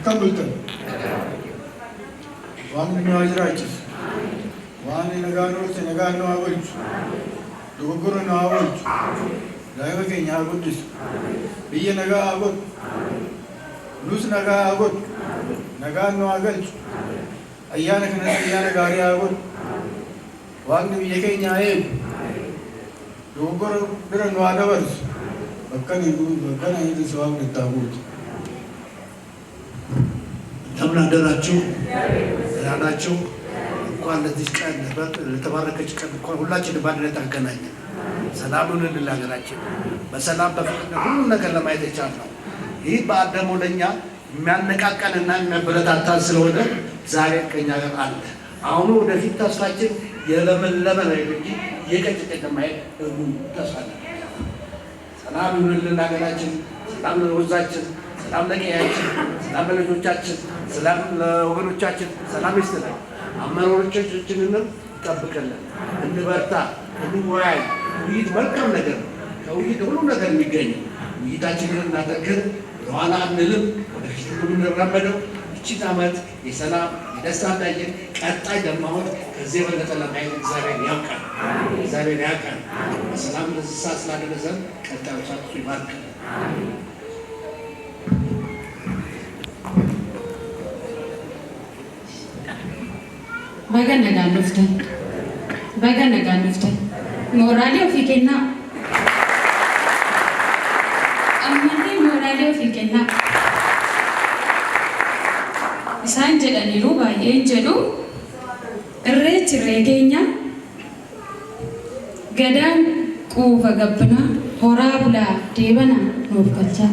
أكملتم وأنا نواجراجس وأنا نجانو أولج دوغورنا أولج دايما كينيا أولج بيا نجا أولج لوس نجا أولج نجانو أولج أيانا كنا أيانا غاري أولج وأنا بيا كينيا أيب دوغور برا نوادا ورس بكنا يدي سوام نتابوت تمنا دراچو ያላችሁ እንኳን ለዚህ ቀን ለተባረከች ቀን እንኳን ሁላችንም ባንድነት አገናኘን። ሰላሙን እንላገራችን በሰላም በፍቅር ሁሉ ነገር ለማየት የቻልነው ይህ በዓል ደግሞ ለእኛ የሚያነቃቃንና የሚያበረታታን ስለሆነ ዛሬ ከእኛ ጋር አለ። አሁኑ ወደፊት ተስፋችን የለመለመ ነው እንጂ የቀጨጨ ማየት ተስፋ ነው። ሰላም ይሁንልን ለሀገራችን፣ ሰላም ለወዛችን፣ ሰላም ለቀያችን፣ ሰላም ለልጆቻችን፣ ሰላም ለወገኖቻችን፣ ሰላም ይስጥልን። አመራሮቻችንንም ይጠብቅልን። እንበርታ፣ እንወያይ። ውይይት መልካም ነገር ነው። ከውይይት ሁሉ ነገር የሚገኝ ውይይታችንን እናጠንክር፣ ወደኋላ አንልም፣ ወደፊት የምንራመደው እቺን ዓመት የሰላም የደስታ እንዳየን ቀጣይ ደማሆን ከዚህ የበለጠ ለማየት እግዚአብሔር ያውቃል። እግዚአብሔር ያውቃል። በሰላም ለዚህ ሰዓት ስላደረሰን ቀጣዩ ሰዓት ይባርክ። Baga nagaan dhuftan mooraalee ofii kennaa ammallee mooraalee ofii kennaa isaan jedhaniiru baay'een jedhu irreechi keenya gadaan quufa gabbinaa horaa bulaa deebanaa nuuf galchaa